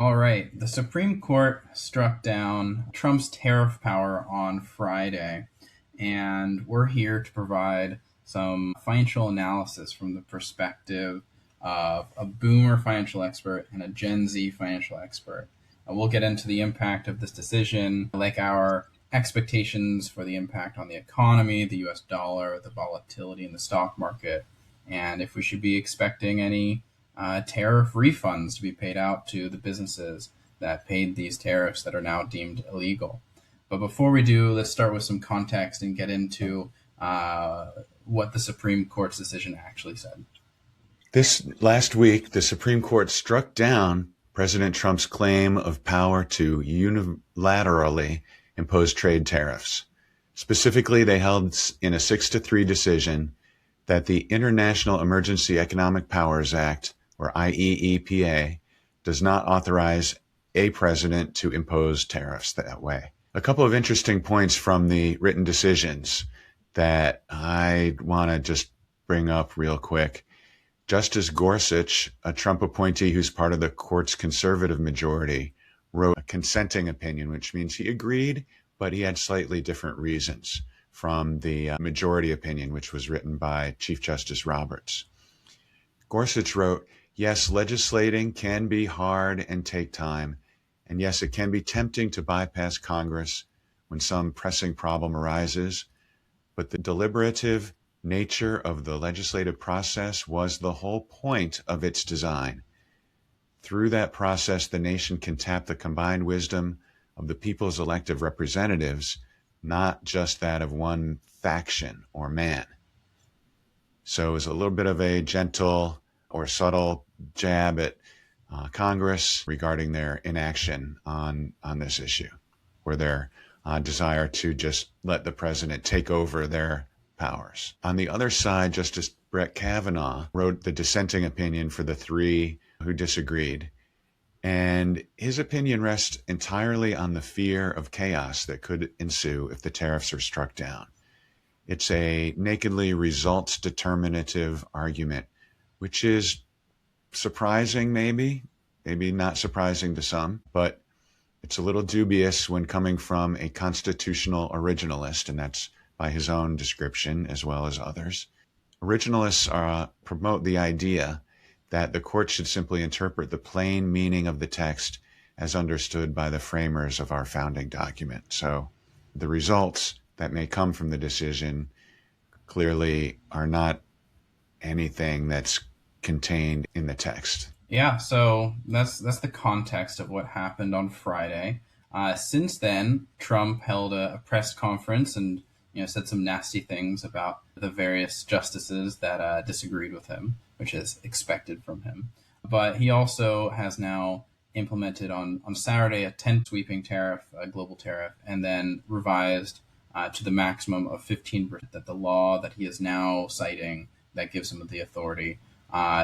All right. The Supreme Court struck down Trump's tariff power on Friday, and we're here to provide some financial analysis from the perspective of a boomer financial expert and a Gen Z financial expert. We'll get into the impact of this decision, like our expectations for the impact on the economy, the US dollar, the volatility in the stock market, and if we should be expecting any tariff refunds to be paid out to the businesses that paid these tariffs that are now deemed illegal. But before we do, let's start with some context and get into what the Supreme Court's decision actually said. This last week, the Supreme Court struck down President Trump's claim of power to unilaterally impose trade tariffs. Specifically, they held in a 6-3 decision that the International Emergency Economic Powers Act, or IEEPA, does not authorize a president to impose tariffs that way. A couple of interesting points from the written decisions that I want to just bring up real quick. Justice Gorsuch, a Trump appointee who's part of the court's conservative majority, wrote a consenting opinion, which means he agreed, but he had slightly different reasons from the majority opinion, which was written by Chief Justice Roberts. Gorsuch wrote, "Yes, legislating can be hard and take time, and yes, it can be tempting to bypass Congress when some pressing problem arises, but the deliberative nature of the legislative process was the whole point of its design. Through that process, the nation can tap the combined wisdom of the people's elected representatives, not just that of one faction or man." So it was a little bit of a gentle or subtle jab at Congress regarding their inaction on this issue, or their desire to just let the president take over their powers. On the other side, Justice Brett Kavanaugh wrote the dissenting opinion for the three who disagreed. And his opinion rests entirely on the fear of chaos that could ensue if the tariffs are struck down. It's a nakedly results determinative argument, which is surprising, maybe not surprising to some, but it's a little dubious when coming from a constitutional originalist, and that's by his own description as well as others. Originalists promote the idea that the court should simply interpret the plain meaning of the text as understood by the framers of our founding document. So the results that may come from the decision clearly are not anything that's contained in the text. Yeah, so that's the context of what happened on Friday. Since then, Trump held a press conference and said some nasty things about the various justices that disagreed with him, which is expected from him. But he also has now implemented on Saturday a 10 sweeping tariff, a global tariff, and then revised to the maximum of 15%, that the law that he is now citing that gives him the authority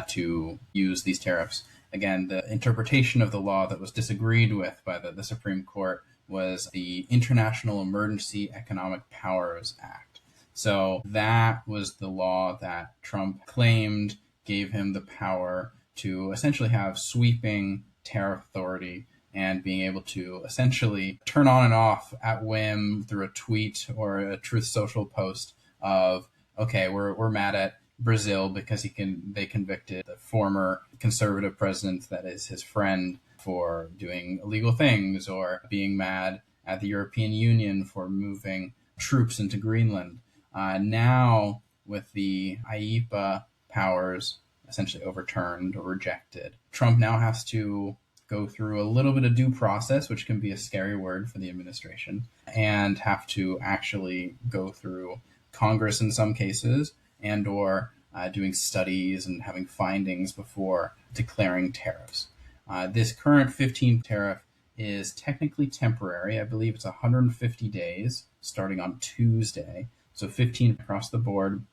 to use these tariffs. Again, the interpretation of the law that was disagreed with by the Supreme Court was the International Emergency Economic Powers Act. So that was the law that Trump claimed gave him the power to essentially have sweeping tariff authority and being able to essentially turn on and off at whim through a tweet or a Truth Social post of, okay, we're mad at Brazil because they convicted the former conservative president that is his friend for doing illegal things, or being mad at the European Union for moving troops into Greenland. Now, with the IEEPA powers essentially overturned or rejected, Trump now has to go through a little bit of due process, which can be a scary word for the administration, and have to actually go through Congress in some cases, and or doing studies and having findings before declaring tariffs. This current 15 tariff is technically temporary. I believe it's 150 days starting on Tuesday, so 15 across the board.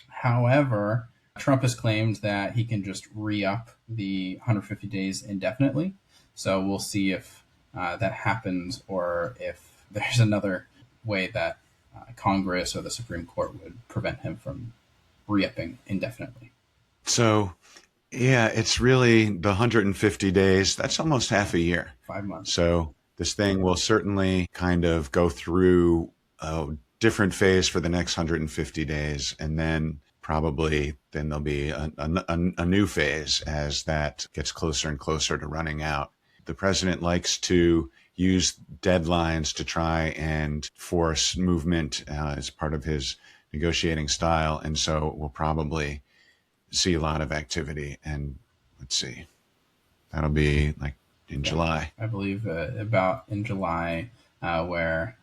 However, Trump has claimed that he can just re-up the 150 days indefinitely. So we'll see if that happens, or if there's another way that Congress or the Supreme Court would prevent him from re-upping indefinitely. So Yeah, it's really the 150 days. That's almost half a year. 5 months. So this thing will certainly kind of go through a different phase for the next 150 days. And then probably then there'll be a new phase as that gets closer and closer to running out. The president likes to use deadlines to try and force movement as part of his negotiating style. And so we'll probably see a lot of activity. And let's see, that'll be like in Yeah, July. I believe about in July, where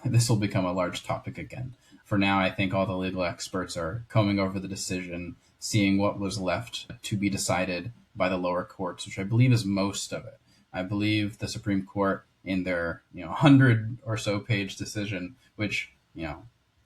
this will become a large topic again. For now, I think all the legal experts are combing over the decision, seeing what was left to be decided by the lower courts, which I believe is most of it. I believe the Supreme Court, in their 100 or so page decision, which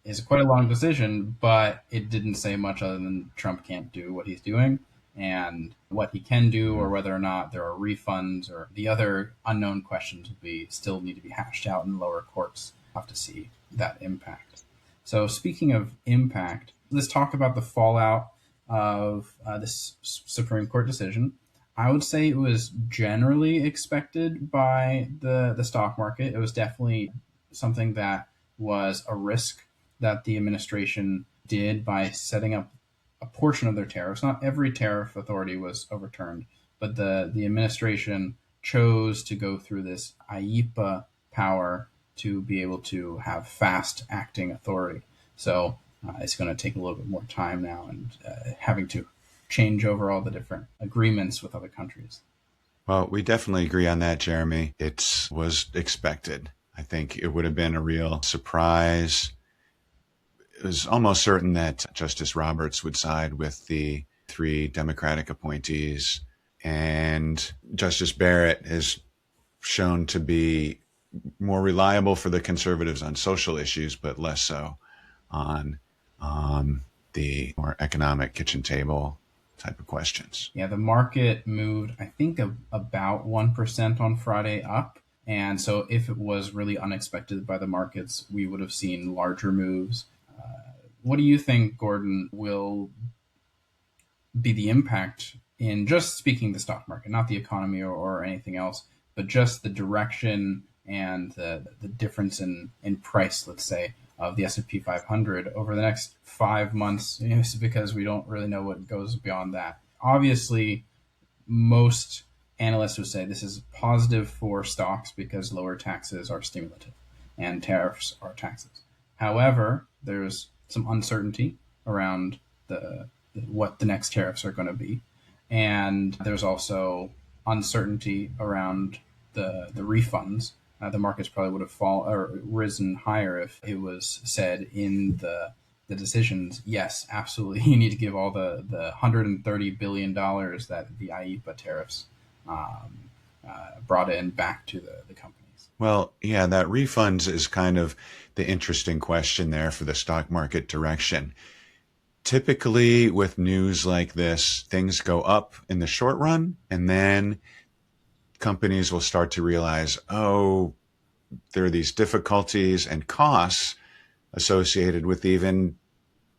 is quite a long decision, but it didn't say much other than Trump can't do what he's doing and what he can do, or whether or not there are refunds or the other unknown questions will be still need to be hashed out in lower courts. We'll have to see that impact. So speaking of impact, let's talk about the fallout of this Supreme Court decision. I would say it was generally expected by the stock market. It was definitely something that was a risk that the administration did by setting up a portion of their tariffs. Not every tariff authority was overturned, but the administration chose to go through this IEEPA power to be able to have fast acting authority. So it's going to take a little bit more time now and having to change over all the different agreements with other countries. Well, we definitely agree on that, Jeremy. It was expected. I think it would have been a real surprise. It was almost certain that Justice Roberts would side with the three Democratic appointees. And Justice Barrett is shown to be more reliable for the conservatives on social issues, but less so on the more economic kitchen table type of questions. Yeah, the market moved, I think, about 1% on Friday up. And so if it was really unexpected by the markets, we would have seen larger moves. What do you think, Gordon, will be the impact in just speaking the stock market, not the economy or anything else, but just the direction and the difference in price, let's say, of the S&P 500 over the next 5 months, because we don't really know what goes beyond that. Obviously, most analysts would say this is positive for stocks because lower taxes are stimulative and tariffs are taxes. However, there's some uncertainty around what the next tariffs are going to be. And there's also uncertainty around the refunds. The markets probably would have risen higher if it was said in the decisions, yes, absolutely, you need to give all the $130 billion that the IEEPA tariffs brought in back to the companies. Well, yeah, that refunds is kind of the interesting question there for the stock market direction. Typically, with news like this, things go up in the short run, and then companies will start to realize, oh, there are these difficulties and costs associated with even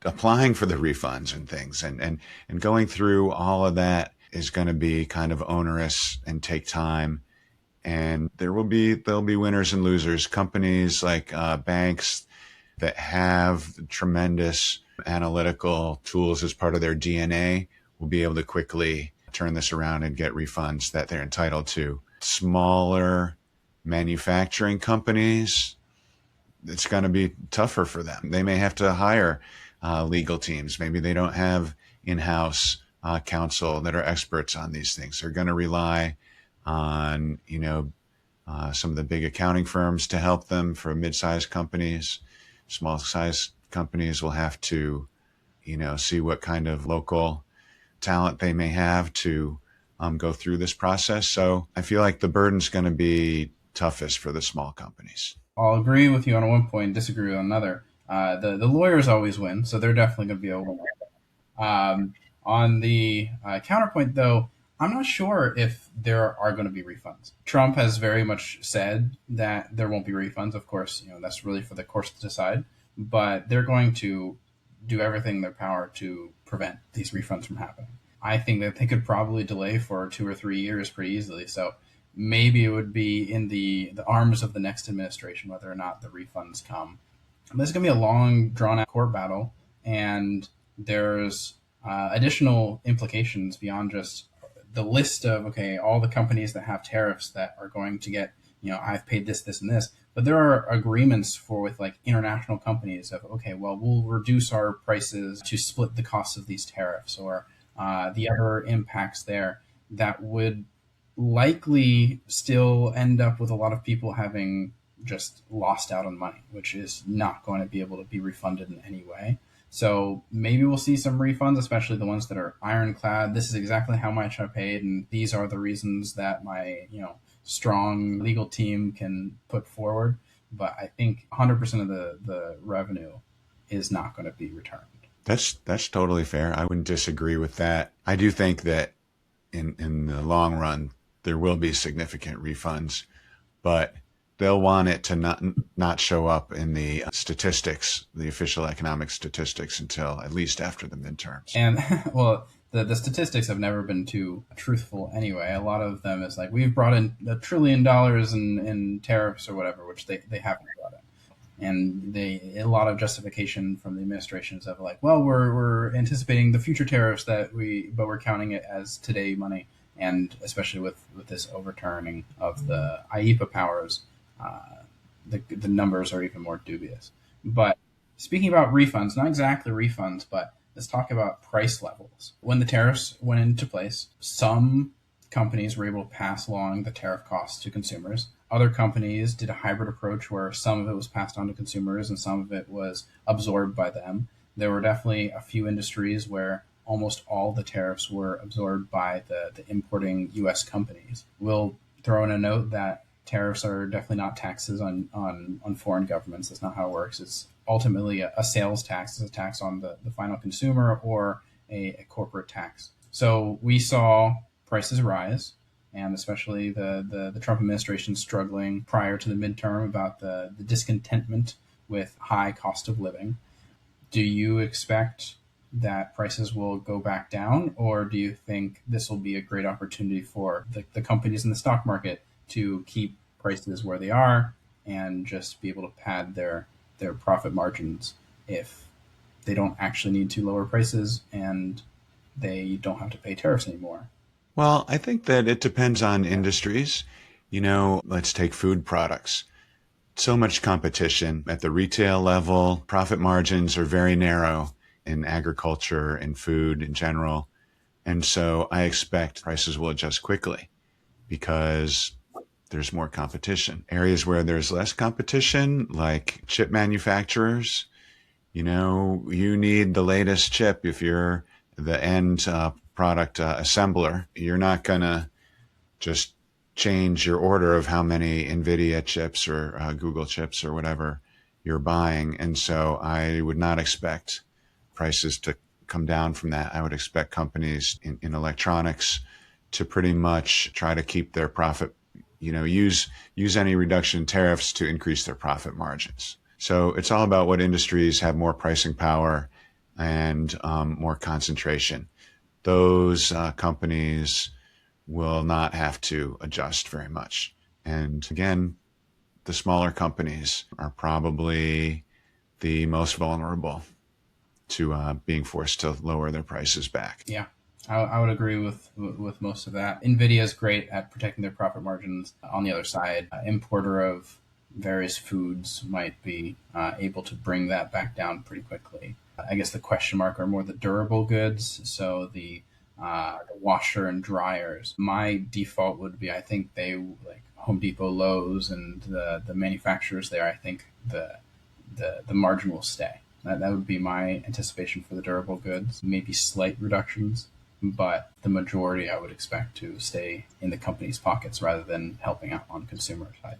applying for the refunds and things. And going through all of that is going to be kind of onerous and take time. And there'll be winners and losers. Companies like banks that have tremendous analytical tools as part of their DNA will be able to quickly turn this around and get refunds that they're entitled to. Smaller manufacturing companies, it's going to be tougher for them. They may have to hire legal teams. Maybe they don't have in-house counsel that are experts on these things. They're going to rely on, some of the big accounting firms to help them. For mid-sized companies, small-sized companies will have to, see what kind of local talent they may have to go through this process. So I feel like the burden's going to be toughest for the small companies. I'll agree with you on one point and disagree on another. The lawyers always win, so they're definitely going to be a winner. On the counterpoint, though, I'm not sure if there are going to be refunds. Trump has very much said that there won't be refunds. Of course, that's really for the courts to decide. But they're going to do everything in their power to prevent these refunds from happening. I think that they could probably delay for 2 or 3 years pretty easily. So maybe it would be in the arms of the next administration whether or not the refunds come. This is going to be a long, drawn-out court battle, and there's additional implications beyond just the list of, okay, all the companies that have tariffs that are going to get, I've paid this, this, and this. But there are agreements with like international companies of, okay, well, we'll reduce our prices to split the costs of these tariffs, or the other impacts there that would likely still end up with a lot of people having just lost out on money, which is not going to be able to be refunded in any way. So maybe we'll see some refunds, especially the ones that are ironclad. This is exactly how much I paid, and these are the reasons that my strong legal team can put forward. But I think 100% of the revenue is not going to be returned. That's totally fair. I wouldn't disagree with that. I do think that in the long run there will be significant refunds, but they'll want it to not show up in the statistics, the official economic statistics, until at least after the midterms. And well, the statistics have never been too truthful anyway. A lot of them is like, we've brought in $1 trillion in tariffs or whatever, which they haven't brought in. And a lot of justification from the administrations of like, well, we're anticipating the future tariffs but we're counting it as today money. And especially with this overturning of the IEEPA powers, the numbers are even more dubious. But speaking about refunds, not exactly refunds, but let's talk about price levels. When the tariffs went into place, some companies were able to pass along the tariff costs to consumers. Other companies did a hybrid approach where some of it was passed on to consumers and some of it was absorbed by them. There were definitely a few industries where almost all the tariffs were absorbed by the importing U.S. companies. We'll throw in a note that tariffs are definitely not taxes on foreign governments. That's not how it works. It's ultimately a sales tax. It's a tax on the final consumer, or a corporate tax. So we saw prices rise, and especially the Trump administration struggling prior to the midterm about the discontentment with high cost of living. Do you expect that prices will go back down, or do you think this will be a great opportunity for the companies in the stock market to keep prices where they are and just be able to pad their profit margins if they don't actually need to lower prices and they don't have to pay tariffs anymore? Well, I think that it depends on industries. Let's take food products. So much competition at the retail level. Profit margins are very narrow in agriculture and food in general. And so I expect prices will adjust quickly because there's more competition. Areas where there's less competition, like chip manufacturers, you need the latest chip. If you're the end product assembler, you're not going to just change your order of how many NVIDIA chips or Google chips or whatever you're buying. And so I would not expect prices to come down from that. I would expect companies in electronics to pretty much try to keep their profit, use any reduction in tariffs to increase their profit margins. So it's all about what industries have more pricing power and more concentration. Those companies will not have to adjust very much. And again, the smaller companies are probably the most vulnerable to being forced to lower their prices back. Yeah, I would agree with most of that. NVIDIA is great at protecting their profit margins. On the other side, importer of various foods might be able to bring that back down pretty quickly. I guess the question mark are more the durable goods, so the washer and dryers. My default would be, I think they, like Home Depot, Lowe's, and the manufacturers there, I think the margin will stay. That would be my anticipation for the durable goods. Maybe slight reductions, but the majority I would expect to stay in the company's pockets rather than helping out on consumer side.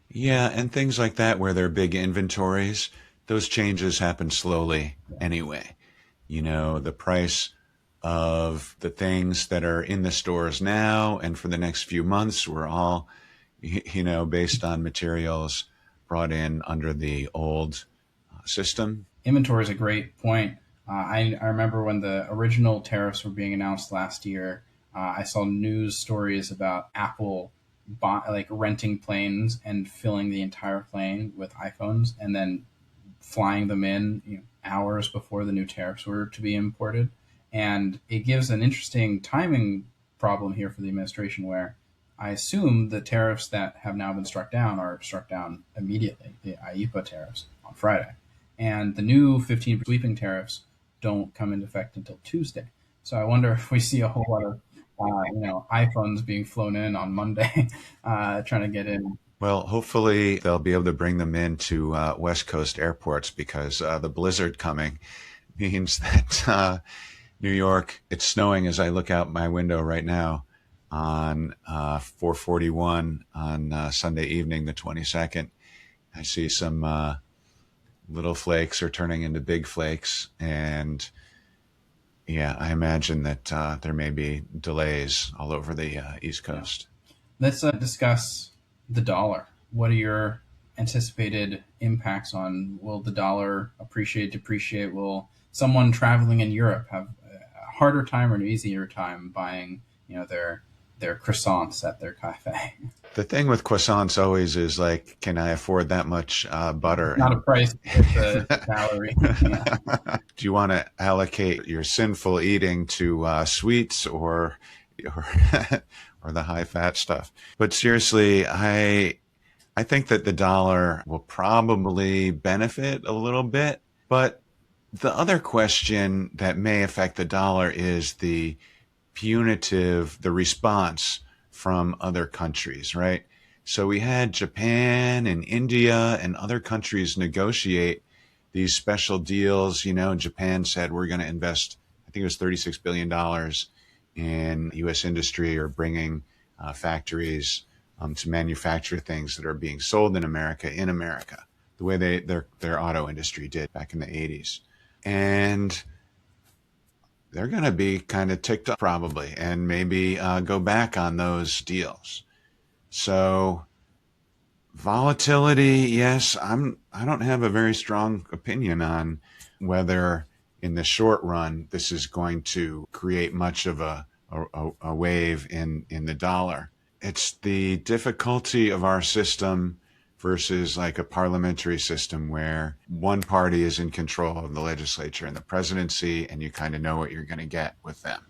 Yeah, and things like that where there are big inventories, those changes happen slowly anyway. The price of the things that are in the stores now and for the next few months were all, based on materials brought in under the old system. Inventory is a great point. I remember when the original tariffs were being announced last year, I saw news stories about Apple like renting planes and filling the entire plane with iPhones and then flying them in, hours before the new tariffs were to be imported. And it gives an interesting timing problem here for the administration where I assume the tariffs that have now been struck down are struck down immediately, the IEEPA tariffs on Friday. And the new 15 sweeping tariffs don't come into effect until Tuesday. So I wonder if we see a whole lot of iPhones being flown in on Monday, trying to get in. Well, hopefully they'll be able to bring them into West Coast airports because the blizzard coming means that New York, it's snowing as I look out my window right now on 441 on Sunday evening, the 22nd. I see some little flakes are turning into big flakes. And yeah, I imagine that there may be delays all over the East Coast. Let's discuss the dollar. What are your anticipated impacts on, will the dollar appreciate, depreciate? Will someone traveling in Europe have a harder time or an easier time buying, their croissants at their cafe? The thing with croissants always is like, can I afford that much butter? Not a price, it's a salary. Yeah. Do you want to allocate your sinful eating to sweets or or the high fat stuff? But seriously, I think that the dollar will probably benefit a little bit. But the other question that may affect the dollar is the response from other countries, right? So we had Japan and India and other countries negotiate these special deals. Japan said we're going to invest, I think it was $36 billion in U.S. industry or bringing factories to manufacture things that are being sold in America, the way their auto industry did back in the 80s. And they're going to be kind of ticked up probably and maybe go back on those deals. So volatility, yes, I don't have a very strong opinion on whether in the short run this is going to create much of a wave in the dollar. It's the difficulty of our system versus like a parliamentary system where one party is in control of the legislature and the presidency, and you kind of know what you're going to get with them.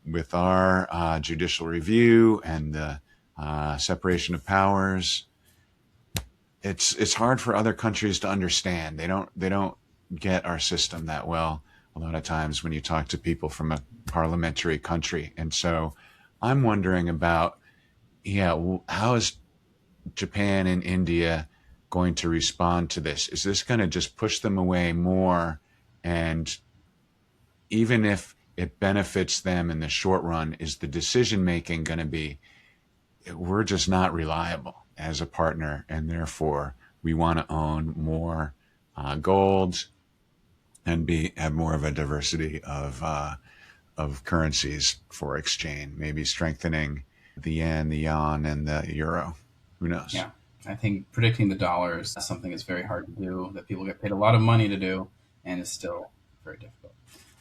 With our judicial review and the separation of powers, it's hard for other countries to understand. They don't get our system that well a lot of times when you talk to people from a parliamentary country. And so I'm wondering about, how is Japan and India going to respond to this? Is this going to just push them away more? And even if it benefits them in the short run, is the decision making going to be, we're just not reliable as a partner, and therefore we want to own more gold and have more of a diversity of currencies for exchange, maybe strengthening the yen, the yuan, and the euro. Who knows? Yeah, I think predicting the dollar is something that's very hard to do, that people get paid a lot of money to do, and is still very difficult.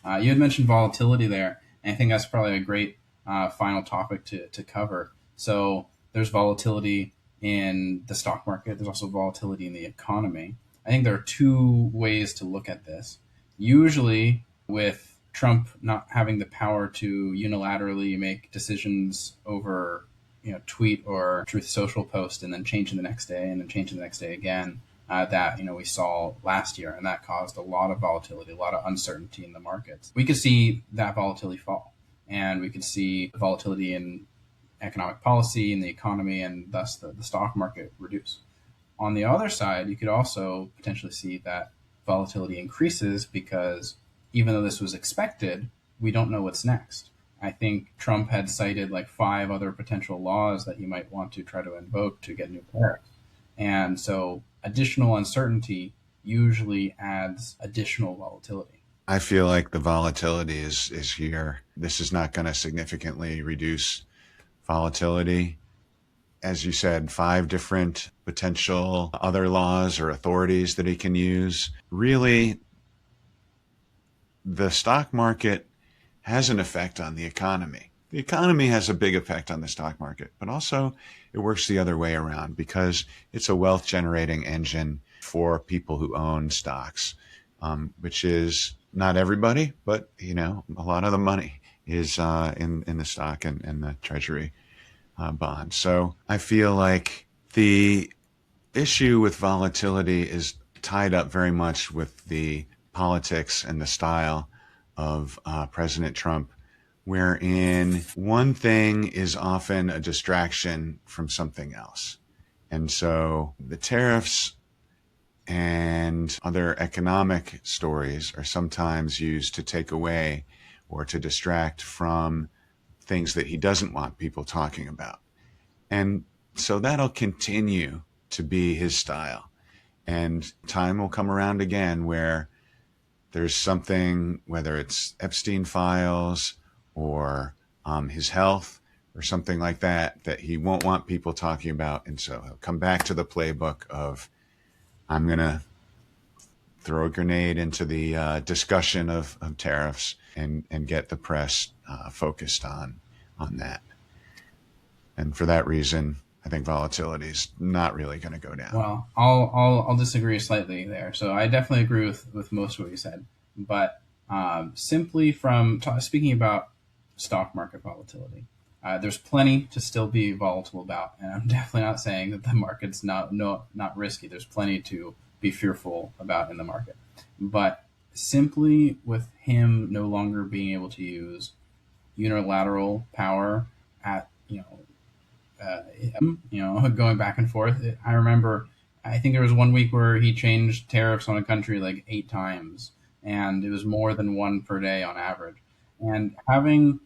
You had mentioned volatility there, and I think that's probably a great final topic to cover. So there's volatility in the stock market. There's also volatility in the economy. I think there are two ways to look at this. Usually with Trump not having the power to unilaterally make decisions over tweet or Truth Social post and then changing the next day and then changing the next day again, that we saw last year, and that caused a lot of volatility, a lot of uncertainty in the markets. We could see that volatility fall, and we could see volatility in economic policy in the economy, and thus the stock market reduce. On the other side, you could also potentially see that volatility increases because even though this was expected, we don't know what's next. I think Trump had cited like 5 other potential laws that he might want to try to invoke to get new tariffs. And so additional uncertainty usually adds additional volatility. I feel like the volatility is here. This is not going to significantly reduce volatility. As you said, 5 different potential other laws or authorities that he can use. Really, the stock market has an effect on the economy. The economy has a big effect on the stock market, but also it works the other way around because it's a wealth generating engine for people who own stocks, which is not everybody, but a lot of the money is in the stock and the treasury bond. So I feel like the issue with volatility is tied up very much with the politics and the style of President Trump, wherein one thing is often a distraction from something else. And so the tariffs and other economic stories are sometimes used to take away or to distract from things that he doesn't want people talking about. And so that'll continue to be his style. And time will come around again where there's something, whether it's Epstein files or his health or something like that, that he won't want people talking about. And so he'll come back to the playbook of, I'm going to throw a grenade into the discussion of tariffs and get the press focused on that. And for that reason, I think volatility is not really going to go down. Well, I'll disagree slightly there. So I definitely agree with most of what you said, but simply from speaking about stock market volatility, there's plenty to still be volatile about, and I'm definitely not saying that the market's not risky. There's plenty to be fearful about in the market, but simply with him no longer being able to use unilateral power at going back and forth. I remember, I think there was one week where he changed tariffs on a country like 8 times, and it was more than one per day on average. And having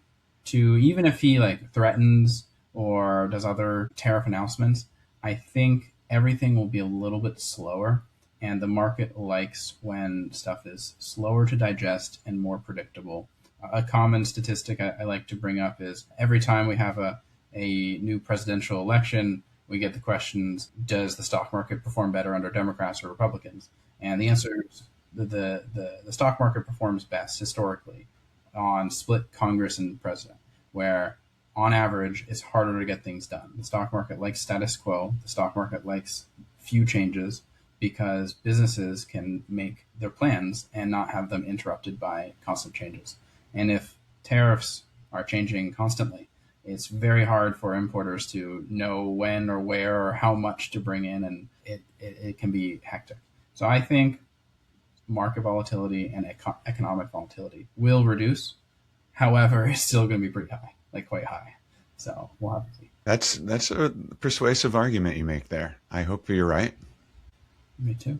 to, even if he like threatens or does other tariff announcements, I think everything will be a little bit slower. And the market likes when stuff is slower to digest and more predictable. A common statistic I like to bring up is every time we have a new presidential election, we get the questions, does the stock market perform better under Democrats or Republicans? And the answer is the stock market performs best historically on split Congress and president, where on average it's harder to get things done. The stock market likes status quo. The stock market likes few changes because businesses can make their plans and not have them interrupted by constant changes. And if tariffs are changing constantly, it's very hard for importers to know when or where or how much to bring in, and it can be hectic. So I think market volatility and economic volatility will reduce. However, it's still going to be pretty high, like quite high. So we'll have to see. That's a persuasive argument you make there. I hope you're right. Me too.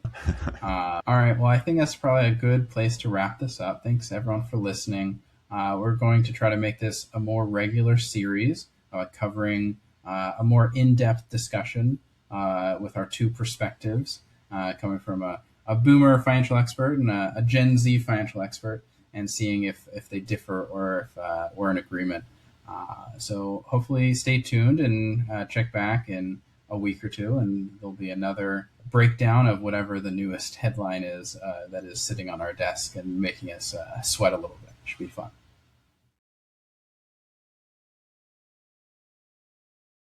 All right. Well, I think that's probably a good place to wrap this up. Thanks everyone for listening. We're going to try to make this a more regular series, covering a more in-depth discussion with our two perspectives, coming from a boomer financial expert and a Gen Z financial expert, and seeing if they differ or if we're in agreement. So hopefully stay tuned and check back in a week or two, and there'll be another breakdown of whatever the newest headline is that is sitting on our desk and making us sweat a little bit. It should be fun.